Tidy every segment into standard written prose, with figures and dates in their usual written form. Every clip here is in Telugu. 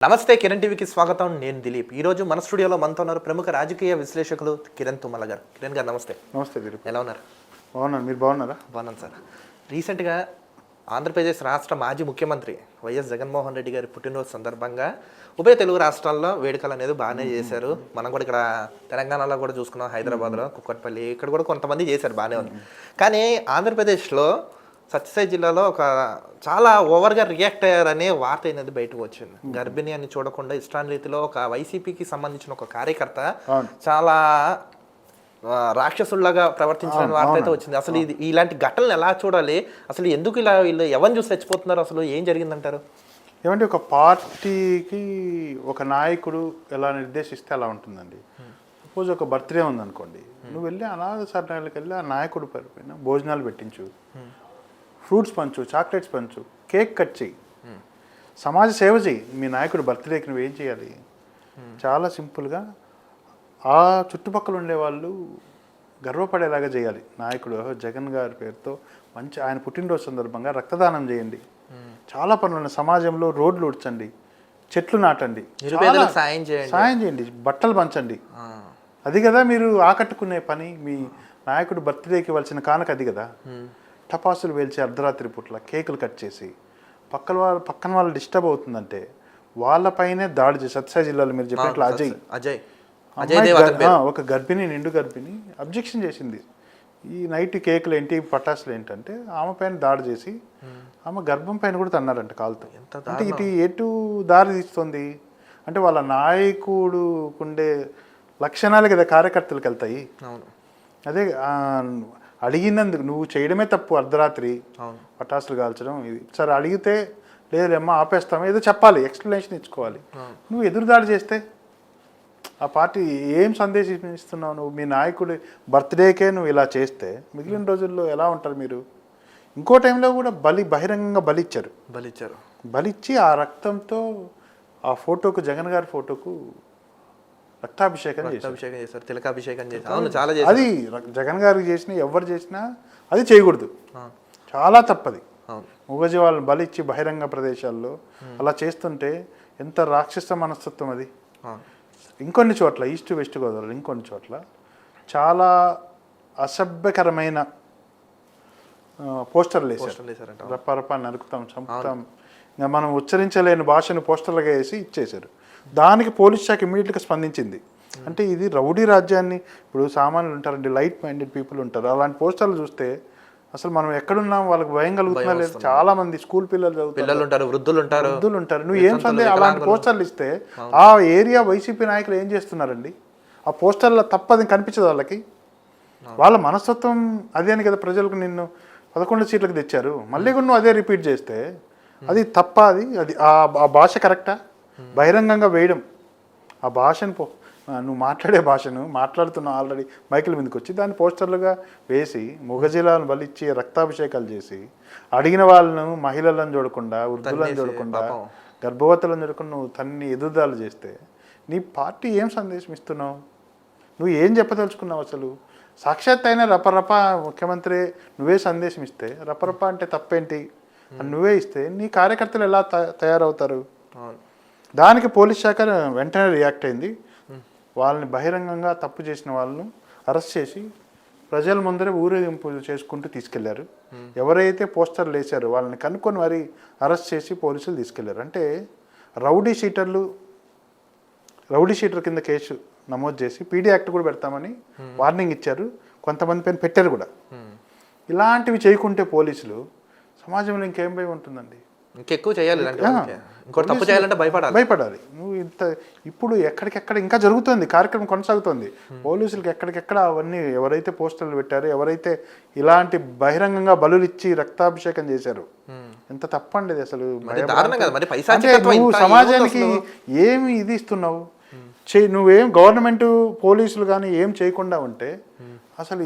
నమస్తే కిరణ్ టీవీకి స్వాగతం. నేను దిలీప్. ఈరోజు మన స్టూడియోలో మనతో ఉన్నారు ప్రముఖ రాజకీయ విశ్లేషకులు కిరణ్ తుమ్మల గారు. కిరణ్ గారు నమస్తే. నమస్తే దిలీప్. ఎలా ఉన్నారు? బాగున్నాను, మీరు బాగున్నారా? బాగున్నాను సార్. రీసెంట్గా ఆంధ్రప్రదేశ్ రాష్ట్ర మాజీ ముఖ్యమంత్రి వైఎస్ జగన్మోహన్ రెడ్డి గారి పుట్టినరోజు సందర్భంగా ఉభయ తెలుగు రాష్ట్రాల్లో వేడుకలు అనేది బాగానే చేశారు. మనం కూడా ఇక్కడ తెలంగాణలో కూడా చూసుకున్నాం, హైదరాబాద్లో కుక్కట్పల్లి ఇక్కడ కూడా కొంతమంది చేశారు, బాగానే ఉంది. కానీ ఆంధ్రప్రదేశ్లో సత్యసాయి జిల్లాలో ఒక చాలా ఓవర్గా రియాక్ట్ అయ్యారనే వార్త అనేది బయటకు వచ్చింది. గర్భిణి అని చూడకుండా ఇష్టాన్ రీతిలో ఒక వైసీపీకి సంబంధించిన ఒక కార్యకర్త చాలా రాక్షసుల్లాగా ప్రవర్తించిన వార్త అయితే వచ్చింది. అసలు ఇది ఇలాంటి ఘటనలు ఎలా చూడాలి? అసలు ఎందుకు ఇలా వీళ్ళు ఎవరిని చూసి చచ్చిపోతున్నారు? అసలు ఏం జరిగిందంటారు? ఏమంటే ఒక పార్టీకి ఒక నాయకుడు ఎలా నిర్దేశిస్తే అలా ఉంటుందండి. సపోజ్ ఒక బర్త్డే ఉందనుకోండి, నువ్వు వెళ్ళి అనాథ శరణాలకి వెళ్ళి ఆ నాయకుడు పైన భోజనాలు పెట్టించు, ఫ్రూట్స్ పంచు, చాక్లెట్స్ పంచు, కేక్ కట్ చేయి, సమాజ సేవ చేయి. మీ నాయకుడు బర్త్డేకి నువ్వేం చేయాలి? చాలా సింపుల్గా ఆ చుట్టుపక్కల ఉండేవాళ్ళు గర్వపడేలాగా చేయాలి. నాయకుడు జగన్ గారి పేరుతో మంచి ఆయన పుట్టినరోజు సందర్భంగా రక్తదానం చేయండి, చాలా పనులు ఉన్నాయి. సమాజంలో రోడ్లు ఉడ్చండి, చెట్లు నాటండి, సాయం చేయండి, బట్టలు పంచండి. అది కదా మీరు ఆకట్టుకునే పని. మీ నాయకుడు బర్త్డేకి ఇవ్వాల్సిన కానుక అది కదా. టపాసులు వేల్చి అర్ధరాత్రి పూట్ల కేకులు కట్ చేసి పక్కన వాళ్ళు డిస్టర్బ్ అవుతుందంటే వాళ్ళపైనే దాడి చేసి సత్యసాయి జిల్లాలో మీరు చెప్పినట్లు ఒక గర్భిణి, నిండు గర్భిణి అబ్జెక్షన్ చేసింది. ఈ నైట్ కేకులు ఏంటి, పటాసులు ఏంటంటే ఆమె పైన దాడి చేసి ఆమె గర్భం పైన కూడా తన్నారంట కాలుతో. అంటే ఇది ఎటు దారి తీస్తుంది అంటే వాళ్ళ నాయకుడుకుండే లక్షణాలు కదా కార్యకర్తలకు వెళ్తాయి. అదే అడిగినందుకు నువ్వు చేయడమే తప్పు, అర్ధరాత్రి పటాసులు కాల్చడం. ఇది సరే అడిగితే లేదమ్మా ఆపేస్తాము ఏదో చెప్పాలి, ఎక్స్ప్లెనేషన్ ఇచ్చుకోవాలి. నువ్వు ఎదురుదాడి చేస్తే ఆ పార్టీ ఏం సందేశం ఇస్తున్నావు? నువ్వు మీ నాయకుడి బర్త్డేకే నువ్వు ఇలా చేస్తే మిగిలిన రోజుల్లో ఎలా ఉంటారు మీరు? ఇంకో టైంలో కూడా బహిరంగంగా బలిచ్చి ఆ రక్తంతో ఆ ఫోటోకు, జగన్ గారి ఫోటోకు రక్తాభిషేకం చేశారు, తిలకాభిషేకం చేశారు. చాలా అది జగన్ గారికి చేసినా ఎవరు చేసినా అది చేయకూడదు, చాలా తప్పది. మూగజీ వాళ్ళని బలిచ్చి బహిరంగ ప్రదేశాల్లో అలా చేస్తుంటే ఎంత రాక్షస మనస్తత్వం అది. ఇంకొన్ని చోట్ల ఈస్ట్ వెస్ట్ గోదావరి ఇంకొన్ని చోట్ల చాలా అసభ్యకరమైన పోస్టర్లు వేసారు. రప్ప నరుకుతాం, చంపుతాం, ఇంకా మనం ఉచ్చరించలేని భాషను పోస్టర్లుగా వేసి ఇచ్చేశారు. దానికి పోలీస్ శాఖ ఇమీడియట్గా స్పందించింది. అంటే ఇది రౌడీ రాజ్యాన్ని, ఇప్పుడు సామాన్యులు ఉంటారండి, లైట్ మైండెడ్ పీపుల్ ఉంటారు, అలాంటి పోస్టర్లు చూస్తే అసలు మనం ఎక్కడున్నాం వాళ్ళకి భయం కలుగుతున్నా లేదు. చాలా మంది స్కూల్ పిల్లలు ఉంటారు, వృద్ధులు ఉంటారు. నువ్వు ఏం సందేహం అలాంటి పోస్టర్లు ఇస్తే ఆ ఏరియా వైసీపీ నాయకులు ఏం చేస్తున్నారండి? ఆ పోస్టర్ల తప్పది కనిపించదు వాళ్ళకి. వాళ్ళ మనస్తత్వం అదే అని కదా ప్రజలకు నిన్ను 11 సీట్లకు తెచ్చారు. మళ్ళీ కూడా నువ్వు అదే రిపీట్ చేస్తే అది తప్ప. అది ఆ భాష కరెక్టా? బహిరంగంగా వేయడం ఆ భాషను నువ్వు మాట్లాడే భాషను మాట్లాడుతున్నావు ఆల్రెడీ మైకుల మీదకి వచ్చి దాన్ని పోస్టర్లుగా వేసి మూగజీలాలను బలిచ్చి రక్తాభిషేకాలు చేసి అడిగిన వాళ్ళను, మహిళలను చూడకుండా, వృద్ధులను చూడకుండా, గర్భవతులను చూడకుండా నువ్వు తన్ని ఎదురుదాలు చేస్తే నీ పార్టీ ఏం సందేశం ఇస్తున్నావు? నువ్వు ఏం చెప్పదలుచుకున్నావు అసలు? సాక్షాత్ అయినా రపరప ముఖ్యమంత్రి నువ్వే సందేశం ఇస్తే, రపరప అంటే తప్పేంటి అని నువ్వే ఇస్తే నీ కార్యకర్తలు ఎలా తయారవుతారు? దానికి పోలీస్ శాఖ వెంటనే రియాక్ట్ అయింది. వాళ్ళని బహిరంగంగా తప్పు చేసిన వాళ్ళను అరెస్ట్ చేసి ప్రజల ముందరే ఊరేగింపు చేసుకుంటూ తీసుకెళ్లారు. ఎవరైతే పోస్టర్లు వేశారో వాళ్ళని కనుక్కొని మరి అరెస్ట్ చేసి పోలీసులు తీసుకెళ్లారు. అంటే రౌడీ షీటర్ కింద కేసు నమోదు చేసి పీడీ యాక్ట్ కూడా పెడతామని వార్నింగ్ ఇచ్చారు. కొంతమంది పైన పెట్టారు కూడా. ఇలాంటివి చేయకుంటే పోలీసులు సమాజంలో ఇంకేం భయం ఉంటుందండి? ఇంకెక్కువ చేయాలి, తప్పు చేయాలంటే భయపడాలి. నువ్వు ఇప్పుడు ఎక్కడికెక్కడ ఇంకా జరుగుతుంది, కార్యక్రమం కొనసాగుతుంది. పోలీసులకు ఎక్కడికెక్కడ అవన్నీ ఎవరైతే పోస్టర్లు పెట్టారో, ఎవరైతే ఇలాంటి బహిరంగంగా బలులు ఇచ్చి రక్తాభిషేకం చేశారు, ఎంత తప్పండి ఇది అసలు. నువ్వు సమాజానికి ఏమి ఇది ఇస్తున్నావు? నువ్వేం గవర్నమెంట్ పోలీసులు కానీ ఏం చేయకుండా ఉంటే అసలు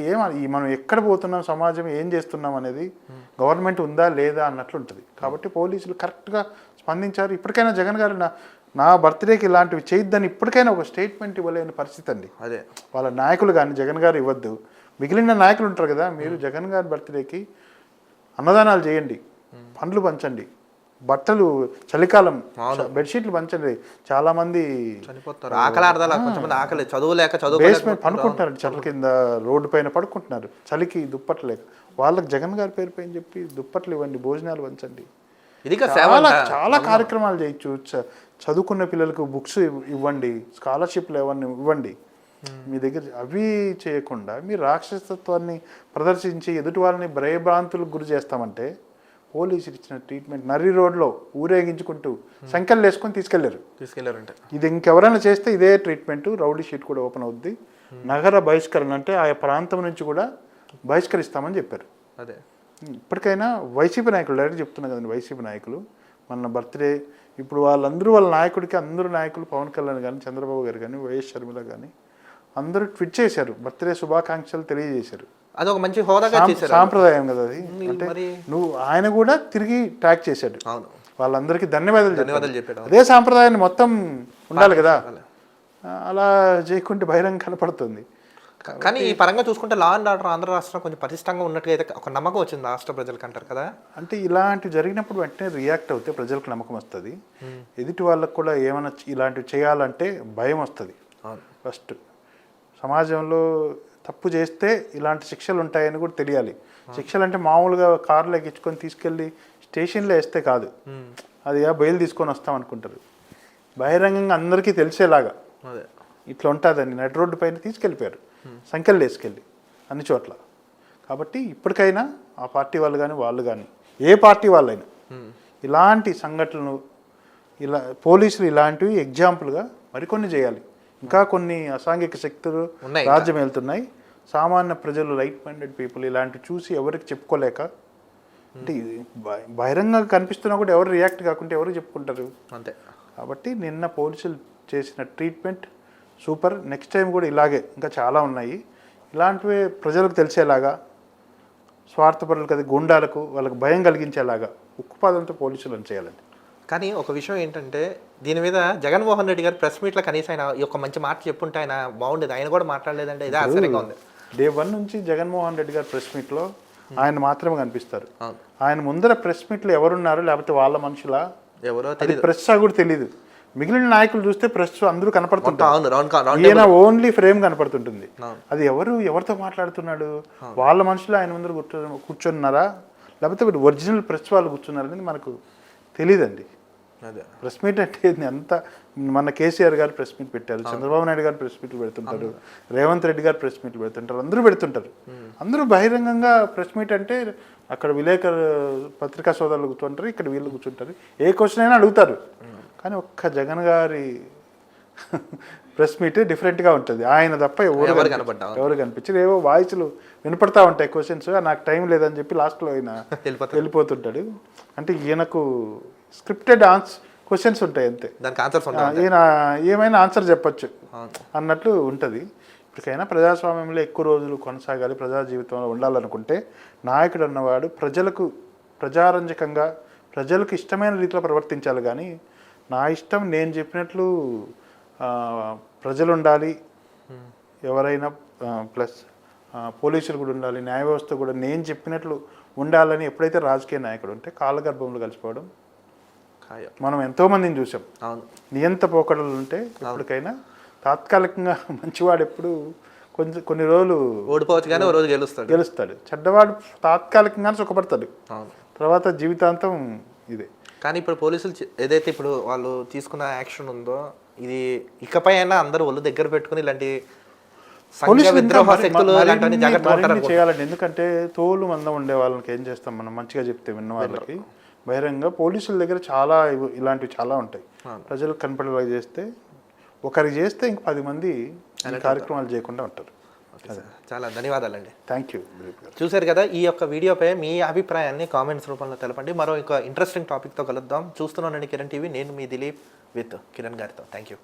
మనం ఎక్కడ పోతున్నాం, సమాజం ఏం చేస్తున్నాం అనేది గవర్నమెంట్ ఉందా లేదా అన్నట్లు ఉంటుంది. కాబట్టి పోలీసులు కరెక్ట్గా స్పందించారు. ఇప్పటికైనా జగన్ గారు నా బర్త్డేకి ఇలాంటివి చేయొద్దని ఇప్పటికైనా ఒక స్టేట్మెంట్ ఇవ్వలేని పరిస్థితి అండి. అదే వాళ్ళ నాయకులు కానీ జగన్ గారు ఇవ్వద్దు. మిగిలిన నాయకులు ఉంటారు కదా, మీరు జగన్ గారి బర్త్డేకి అన్నదానాలు చేయండి, పండ్లు పంచండి, బట్టలు చలికాలం బెడ్షీట్లు పంచండి, చాలా మంది చనిపోతారు, ఆకలి అర్థాలు, కొంచెం ఆకలి, చదువు లేక బేస్మెంట్ పనుకుంటున్నారు, చెట్ల కింద రోడ్డు పైన పడుకుంటున్నారు, చలికి దుప్పట్లు లేక. వాళ్ళకి జగన్ గారి పేరు పైన చెప్పి దుప్పట్లు ఇవ్వండి, భోజనాలు పంచండి, ఇది చాలా చాలా కార్యక్రమాలు చేయొచ్చు. చదువుకున్న పిల్లలకు బుక్స్ ఇవ్వండి, స్కాలర్షిప్లు ఇవ్వండి. మీ దగ్గర అవి చేయకుండా మీరు రాక్షసత్వాన్ని ప్రదర్శించి ఎదుటి వాళ్ళని భయభ్రాంతులకు గురి చేస్తామంటే, పోలీసులు ఇచ్చిన ట్రీట్మెంట్ నర్రి రోడ్లో ఊరేగించుకుంటూ సంఖ్యలు వేసుకొని తీసుకెళ్లారంటే, ఇది ఇంకెవరైనా చేస్తే ఇదే ట్రీట్మెంట్, రౌడీ షీట్ కూడా ఓపెన్ అవుద్ది. నగర బహిష్కరణ అంటే ఆయా ప్రాంతం నుంచి కూడా బహిష్కరిస్తామని చెప్పారు. అదే ఇప్పటికైనా వైసీపీ నాయకులు డైరెక్ట్ చెప్తున్నా కదండి, వైసీపీ నాయకులు మన బర్త్డే ఇప్పుడు వాళ్ళ నాయకుడికి అందరూ నాయకులు, పవన్ కళ్యాణ్ కానీ, చంద్రబాబు గారు కానీ, వైఎస్ షర్మిల కానీ అందరూ ట్వీట్ చేశారు, బర్త్డే శుభాకాంక్షలు తెలియజేశారు. అది ఒక మంచి హోదాగా సాంప్రదాయం కదా అది. అంటే ఆయన కూడా తిరిగి ట్యాగ్ చేశాడు, వాళ్ళందరికీ ధన్యవాదాలు చెప్పాడు. అదే సాంప్రదాయాన్ని మొత్తం ఉండాలి కదా, అలా చేయకుంటే బహిరంగ కనపడుతుంది. కానీ ఈ పరంగా చూసుకుంటే లా అండ్ ఆర్డర్ ఆంధ్ర రాష్ట్రం కొంచెం పటిష్టంగా ఉన్నట్టుగా అయితే ఒక నమ్మకం వచ్చింది రాష్ట్ర ప్రజలకు అంటారు కదా. అంటే ఇలాంటివి జరిగినప్పుడు వెంటనే రియాక్ట్ అవుతే ప్రజలకు నమ్మకం వస్తుంది, ఎదుటి వాళ్ళకు కూడా ఏమైనా ఇలాంటివి చేయాలంటే భయం వస్తుంది. ఫస్ట్ సమాజంలో తప్పు చేస్తే ఇలాంటి శిక్షలు ఉంటాయని కూడా తెలియాలి. శిక్షలు అంటే మామూలుగా కార్లో ఎక్కించుకొని తీసుకెళ్ళి స్టేషన్లో వేస్తే కాదు, అది బయలు తీసుకొని వస్తాం అనుకుంటారు. బహిరంగంగా అందరికీ తెలిసేలాగా ఇట్లా ఉంటుందని నడి రోడ్డు పైన తీసుకెళ్ళిపోయారు, సంఖ్యలు వేసుకెళ్ళి అన్ని చోట్ల. కాబట్టి ఇప్పటికైనా ఆ పార్టీ వాళ్ళు కానీ ఏ పార్టీ వాళ్ళైనా ఇలాంటి సంఘటనలు, పోలీసులు ఇలాంటివి ఎగ్జాంపుల్గా మరికొన్ని చేయాలి. ఇంకా కొన్ని అసాంఘిక శక్తులు రాజ్యం వెళ్తున్నాయి, సామాన్య ప్రజలు, రైట్ మైండెడ్ పీపుల్ ఇలాంటివి చూసి ఎవరికి చెప్పుకోలేక, అంటే బహిరంగంగా కనిపిస్తున్నా కూడా ఎవరు రియాక్ట్ కాకుంటే ఎవరు చెప్పుకుంటారు అంతే. కాబట్టి నిన్న పోలీసులు చేసిన ట్రీట్మెంట్ సూపర్. నెక్స్ట్ టైం కూడా ఇలాగే ఇంకా చాలా ఉన్నాయి, ఇలాంటివే ప్రజలకు తెలిసేలాగా, స్వార్థపరులు కదా గుండాలకు వాళ్ళకి భయం కలిగించేలాగా ఉక్కుపాదంతో పోలీసులను చేయాలండి. కానీ ఒక విషయం ఏంటంటే, దీని మీద జగన్మోహన్ రెడ్డి గారు ప్రెస్ మీట్లో కనీసం ఆయన ఒక మంచి మాట చెప్పుంటే ఆయన బాగుండేది, ఆయన కూడా మాట్లాడలేదంటే ఇదే ఆశ్చర్యంగా ఉంది. డే 1 నుంచి జగన్మోహన్ రెడ్డి గారు ప్రెస్ మీట్లో ఆయన మాత్రమే కనిపిస్తారు. ఆయన ముందర ప్రెస్ మీట్లో ఎవరున్నారు, లేకపోతే వాళ్ళ మనుషుల ఎవరో ప్రెస్ కూడా తెలియదు. మిగిలిన నాయకులు చూస్తే ప్రెస్ అందరూ కనపడుతుంటారు, ఈయన ఓన్లీ ఫ్రేమ్ కనపడుతుంటుంది. అది ఎవరితో మాట్లాడుతున్నాడు, వాళ్ళ మనుషులు ఆయన ముందర కూర్చున్నారా, లేకపోతే ఒరిజినల్ ప్రెస్ వాళ్ళు కూర్చున్నారనేది మనకు తెలియదండి. ప్రెస్ మీట్ అంటే అంత మన కేసీఆర్ గారు ప్రెస్ మీట్ పెట్టారు, చంద్రబాబు నాయుడు గారు ప్రెస్ మీట్లు పెడుతుంటారు, రేవంత్ రెడ్డి గారు ప్రెస్ మీట్లు పెడుతుంటారు, అందరూ పెడుతుంటారు. అందరూ బహిరంగంగా ప్రెస్ మీట్ అంటే అక్కడ విలేకరు పత్రికా సోదరులు కూర్చుంటారు, ఇక్కడ వీళ్ళు కూర్చుంటారు, ఏ క్వశ్చన్ అయినా అడుగుతారు. కానీ ఒక్క జగన్ గారి ప్రెస్ మీట్ డిఫరెంట్గా ఉంటుంది, ఆయన తప్ప ఎవరు కనిపించారు. ఏవో వాయిస్లు వినపడతా ఉంటాయి, క్వశ్చన్స్, నాకు టైం లేదని చెప్పి లాస్ట్లో ఆయన వెళ్ళిపోతుంటాడు. అంటే ఈయనకు స్క్రిప్టెడ్ క్వశ్చన్స్ ఉంటాయి అంతే, ఈయన ఏమైనా ఆన్సర్ చెప్పచ్చు అన్నట్లు ఉంటుంది. ఇప్పటికైనా ప్రజాస్వామ్యంలో ఎక్కువ రోజులు కొనసాగాలి, ప్రజా జీవితంలో ఉండాలనుకుంటే నాయకుడు అన్నవాడు ప్రజలకు ప్రజారంజకంగా ప్రజలకు ఇష్టమైన రీతిలో ప్రవర్తించాలి. కానీ నా ఇష్టం నేను చెప్పినట్లు ప్రజలు ఉండాలి, ఎవరైనా ప్లస్ పోలీసులు కూడా ఉండాలి, న్యాయ వ్యవస్థ కూడా నేను చెప్పినట్లు ఉండాలని ఎప్పుడైతే రాజకీయ నాయకుడు ఉంటే కాలగర్భంలో కలిసిపోవడం మనం ఎంతోమందిని చూసాం. నియంత పోకడలు ఉంటే ఎప్పటికైనా తాత్కాలికంగా మంచివాడు ఎప్పుడు కొన్ని రోజులు ఓడిపోవచ్చు కానీ ఓ రోజు గెలుస్తాడు, చెడ్డవాడు తాత్కాలికంగా సుఖపడతాడు, తర్వాత జీవితాంతం ఇదే. కానీ ఇప్పుడు పోలీసులు ఏదైతే ఇప్పుడు వాళ్ళు తీసుకున్న యాక్షన్ ఉందో, ఇది ఇకపై అయినా అందరూ ఒళ్ళు దగ్గర పెట్టుకుని ఇలాంటి చేయాలండి. ఎందుకంటే తోలు మందం ఉండే వాళ్ళకి ఏం చేస్తాం మనం, మంచిగా చెప్తే విన్న వాళ్ళకి బహిరంగ పోలీసుల దగ్గర చాలా ఇలాంటివి చాలా ఉంటాయి. ప్రజలకు కనపడేలా చేస్తే, ఒకరికి చేస్తే ఇంక 10 మంది కార్యక్రమాలు చేయకుండా ఉంటారు. చాలా ధన్యవాదాలండి. Thank you. చూశారు కదా, ఈ యొక్క వీడియోపై మీ అభిప్రాయాన్ని కామెంట్స్ రూపంలో తెలపండి. మరో ఇంట్రెస్టింగ్ టాపిక్తో కలుద్దాం. చూస్తున్నానండి కిరణ్ టీవీ, నేను మీ దిలీప్ విత్ కిరణ్ గారితో. Thank you.